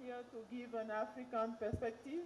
here to give an African perspective.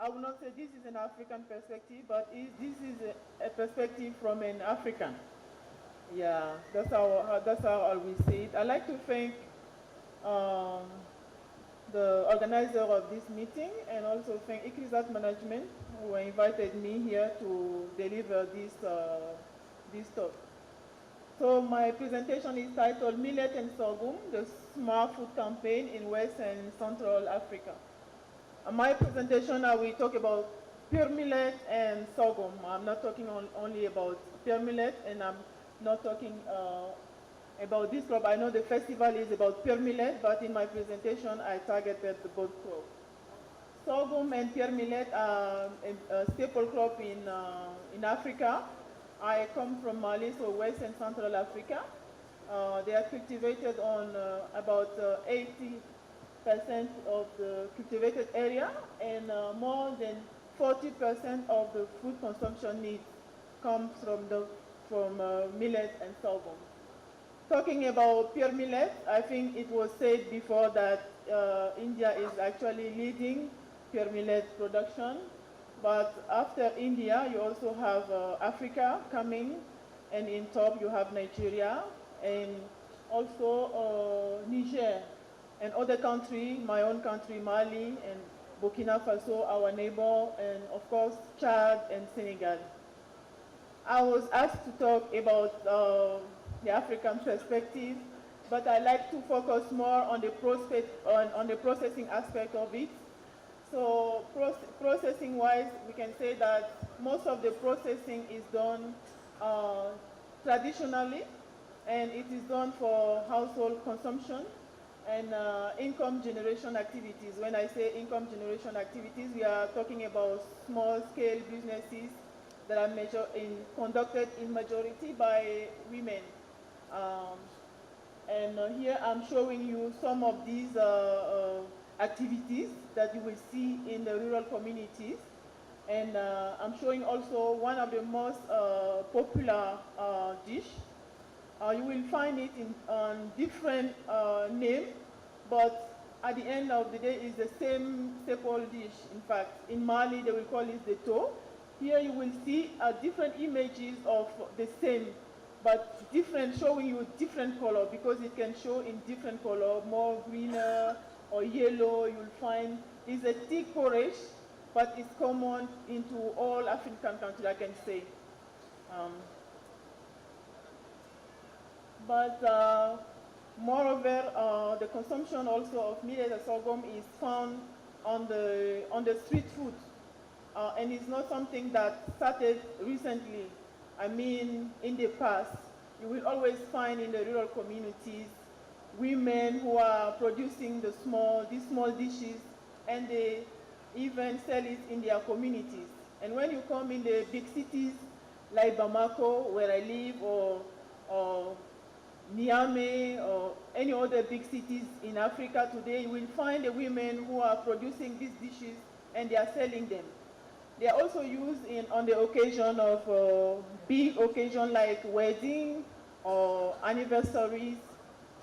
I will not say this is an African perspective, but this is a perspective from an African. Yeah, that's how I will say it. I'd like to thank the organizer of this meeting and also thank ICRISAT management who invited me here to deliver this talk. So my presentation is titled Millet and Sorghum, the Smartfood campaign in West and Central Africa. My presentation, I will talk about pure millet and sorghum. I'm not talking only about pure millet, and I'm not talking about this crop. I know the festival is about pure millet, but in my presentation, I targeted both crops. Sorghum and pure millet are a staple crop in Africa. I come from Mali, so West and Central Africa. They are cultivated on about 80% of the cultivated area, and more than 40% of the food consumption needs comes from millet and sorghum. Talking about pure millet, I think it was said before that India is actually leading pure millet production. But after India, you also have Africa coming, and in top you have Nigeria, and also Niger, and other countries, my own country, Mali, and Burkina Faso, our neighbor, and of course Chad and Senegal. I was asked to talk about the African perspective, but I like to focus more on the processing aspect of it. So processing-wise, we can say that most of the processing is done traditionally, and it is done for household consumption and income generation activities. When I say income generation activities, we are talking about small-scale businesses that are conducted in majority by women. Here I'm showing you some of these activities that you will see in the rural communities. And I'm showing also one of the most popular dish. You will find it on different name, but at the end of the day, it's the same staple dish. In fact, in Mali, they will call it the to. Here you will see different images of the same, but different, showing you different color, because it can show in different color, more greener or yellow. You'll find it's a thick porridge, but it's common into all African countries, I can say. Moreover, the consumption also of millet and sorghum is found on the street food, and it's not something that started recently. I mean, in the past, you will always find in the rural communities women who are producing these small dishes, and they even sell it in their communities. And when you come in the big cities like Bamako, where I live, or Niamey, or any other big cities in Africa today, you will find the women who are producing these dishes and they are selling them. They are also used on the occasion of big occasion like wedding or anniversaries.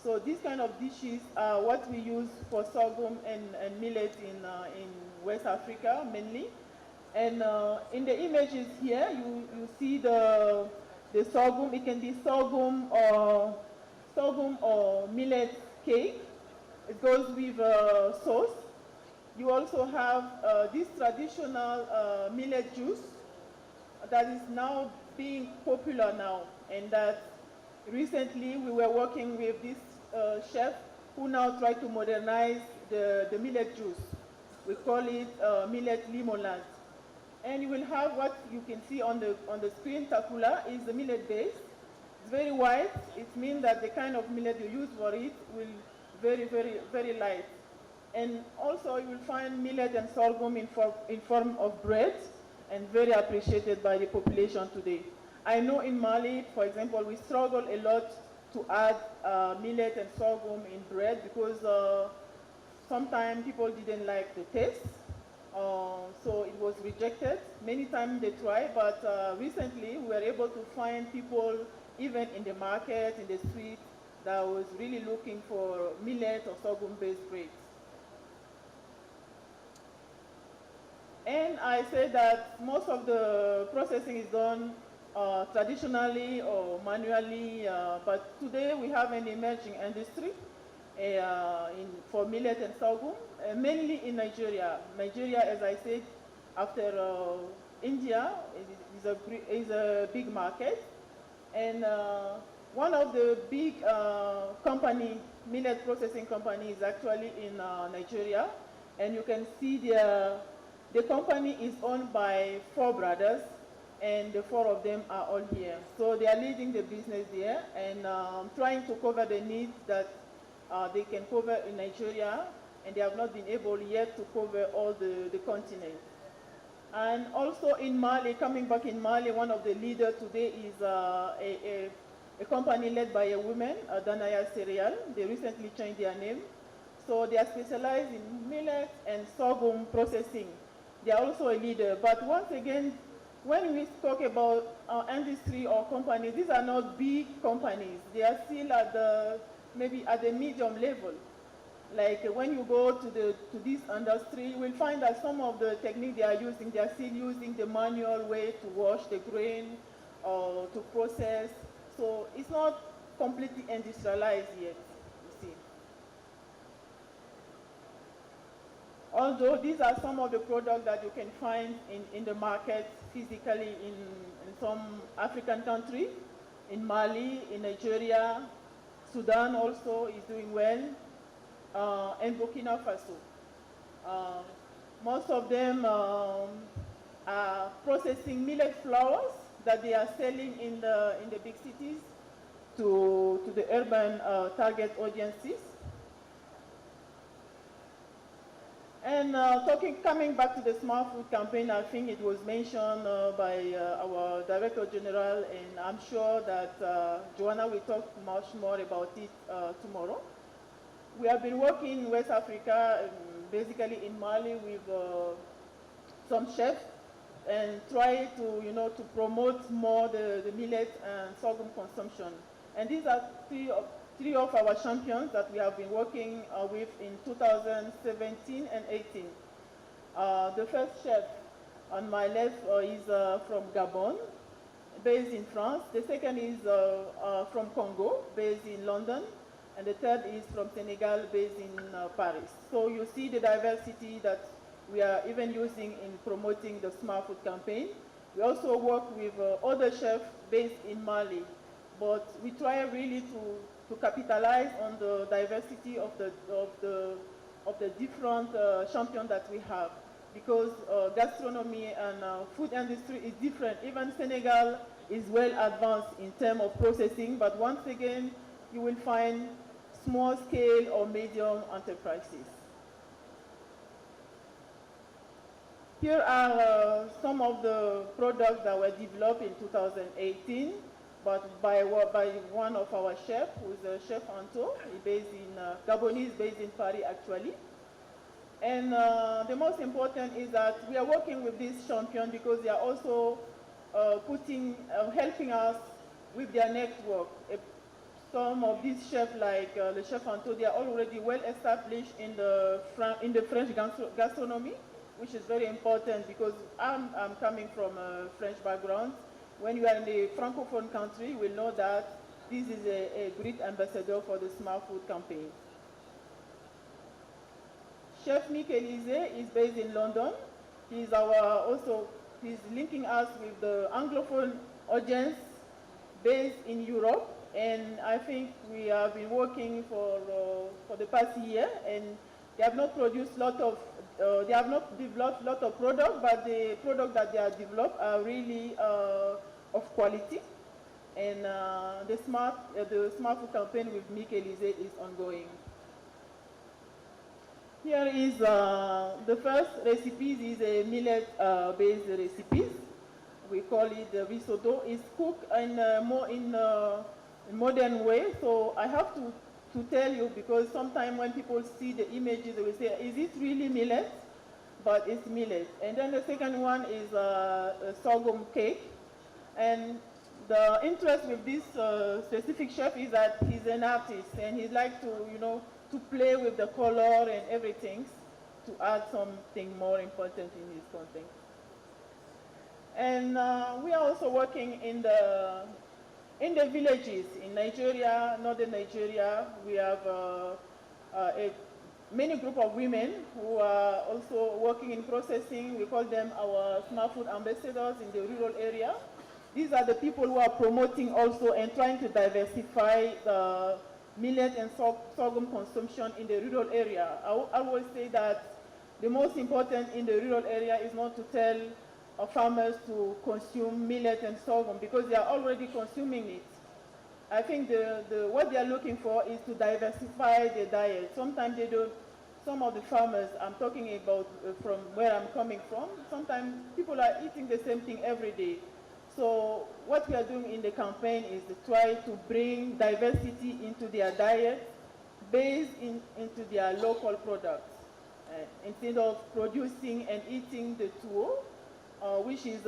So these kind of dishes are what we use for sorghum and millet in West Africa mainly. And in the images here, you see the sorghum. It can be sorghum or millet cake. It goes with sauce. You also have this traditional millet juice that is now being popular now, and that recently we were working with this chef who now try to modernize the millet juice. We call it millet limonade. And you will have what you can see on the screen. Takula is the millet base. It's very white. It means that the kind of millet you use for it will very, very, very light. And also you will find millet and sorghum in form of bread, and very appreciated by the population today. I know in Mali, for example, we struggle a lot to add millet and sorghum in bread because sometimes people didn't like the taste. So it was rejected. Many times they tried, but recently we were able to find people, even in the market, in the street, that was really looking for millet or sorghum-based bread. And I say that most of the processing is done traditionally or manually, but today we have an emerging industry for millet and sorghum, mainly in Nigeria. Nigeria, as I said, after India, is a big market. And one of the big millet processing company is actually in Nigeria. And you can see the company is owned by 4 brothers, and the 4 of them are all here. So they are leading the business there and trying to cover the needs that they can cover in Nigeria, and they have not been able yet to cover all the continent. And also in Mali, coming back in Mali, one of the leaders today is a company led by a woman, Danaya Cereal. They recently changed their name. So they are specialized in millet and sorghum processing. They are also a leader. But once again, when we talk about industry or companies, these are not big companies. They are still maybe at the medium level. Like when you go to this industry, you will find that some of the techniques they are still using the manual way to wash the grain or to process. So it's not completely industrialized yet, you see. Although these are some of the products that you can find in the market physically in some African countries, in Mali, in Nigeria, Sudan also is doing well, and Burkina Faso. Most of them are processing millet flours that they are selling in the big cities to the urban target audiences. And coming back to the Smartfood campaign, I think it was mentioned by our Director General, and I'm sure that Joanna will talk much more about it tomorrow. We have been working in West Africa, basically in Mali, with some chefs, and try to promote more the millet and sorghum consumption. And these are three of our champions that we have been working with in 2017 and 18. The first chef on my left is from Gabon, based in France. The second is from Congo, based in London. And the third is from Senegal, based in Paris. So you see the diversity that we are even using in promoting the Smartfood campaign. We also work with other chefs based in Mali, but we try really to capitalize on the diversity of the different champions that we have, because gastronomy and food industry is different. Even Senegal is well advanced in terms of processing, but once again, you will find small scale or medium enterprises. Here are some of the products that were developed in 2018, but by one of our chefs, who is Chef Anto. He's based in Gabonese, based in Paris actually. And the most important is that we are working with these champions because they are also helping us with their network. Some of these chefs, like the Chef Anto, they are already well established in the French gastronomy, which is very important because I'm coming from a French background. When you are in the Francophone country, you will know that this is a great ambassador for the Smartfood campaign. Chef Mick-Elysée is based in London. He's linking us with the Anglophone audience based in Europe. And I think we have been working for the past year, and they have not produced they have not developed a lot of products, but the products that they have developed are really of quality. And the Smartfood campaign with Mick-Elysée is ongoing. Here is the first recipe. Is a millet-based recipe. We call it risotto. It's cooked in more in modern way. So I have to tell you, because sometimes when people see the images, they will say, is it really millet? But it's millet. And then the second one is a sorghum cake. And the interest with this specific chef is that he's an artist, and he likes to, to play with the color and everything. to add something more important in his content. And we are also working in the villages in Nigeria, northern Nigeria. We have many group of women who are also working in processing. We call them our Smartfood ambassadors in the rural area. These are the people who are promoting also and trying to diversify the millet and sorghum consumption in the rural area. I always say that the most important in the rural area is not to tell farmers to consume millet and sorghum because they are already consuming it. I think what they are looking for is to diversify their diet. Sometimes they don't, some of the farmers, I'm talking about from where I'm coming from, sometimes people are eating the same thing every day. So what we are doing in the campaign is to try to bring diversity into their diet based into their local products. Instead of producing and eating the tuwo, which is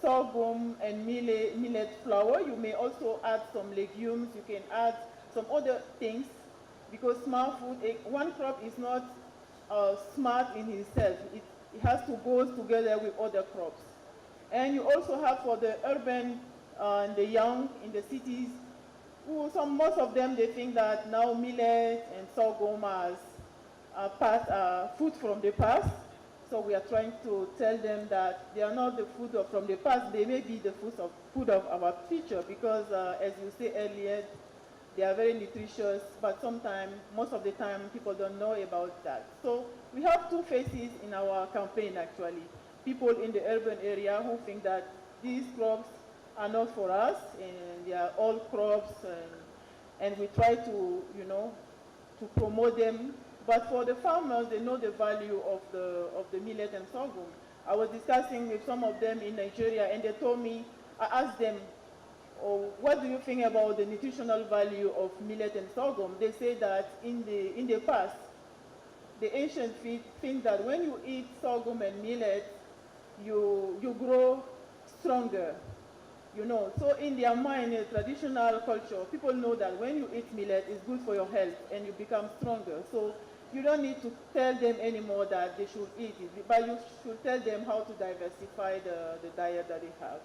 sorghum and millet flour, you may also add some legumes, you can add some other things, because Smartfood, one crop is not smart in itself. It has to go together with other crops. And you also have for the urban and the young in the cities, most of them, they think that now millet and sorghum are food from the past. So we are trying to tell them that they are not the food from the past. They may be the food of our future because, as you said earlier, they are very nutritious, but sometimes, most of the time, people don't know about that. So we have two faces in our campaign, actually. People in the urban area who think that these crops are not for us, and they are all crops, and we try to, to promote them. But for the farmers, they know the value of the millet and sorghum. I was discussing with some of them in Nigeria, and they told me, I asked them, oh, what do you think about the nutritional value of millet and sorghum? They say that in the past, the ancient think that when you eat sorghum and millet, you grow stronger. So in their mind, in traditional culture, people know that when you eat millet, it's good for your health and you become stronger. So you don't need to tell them anymore that they should eat it, but you should tell them how to diversify the diet that they have.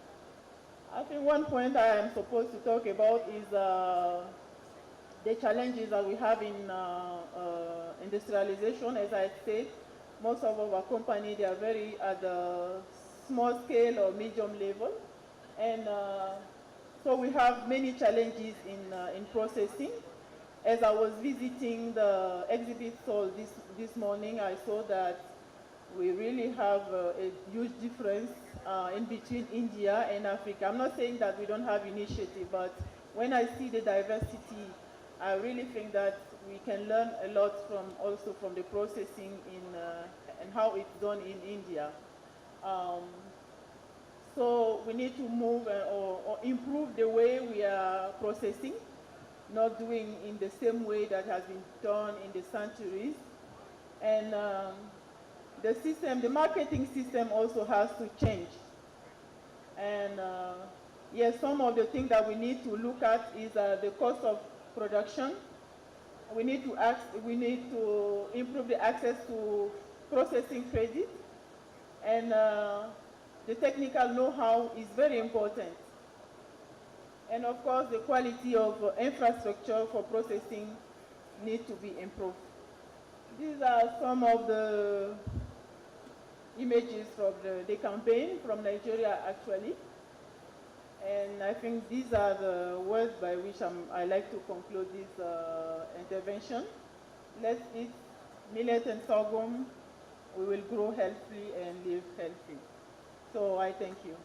I think one point I am supposed to talk about is the challenges that we have in industrialization. As I said, most of our companies, they are very at the small scale or medium level. And so we have many challenges in processing. As I was visiting the exhibit stall this morning, I saw that we really have a huge difference in between India and Africa. I'm not saying that we don't have initiative, but when I see the diversity, I really think that we can learn a lot also from the processing and how it's done in India. So we need to move or improve the way we are processing, not doing in the same way that has been done in the centuries. And the marketing system also has to change. And yes, some of the things that we need to look at is the cost of production. We need to improve the access to processing credit, and the technical know-how is very important. And of course, the quality of infrastructure for processing needs to be improved. These are some of the images from the campaign from Nigeria, actually. And I think these are the words by which I like to conclude this intervention. Let's eat millet and sorghum. We will grow healthy and live healthy. So I thank you.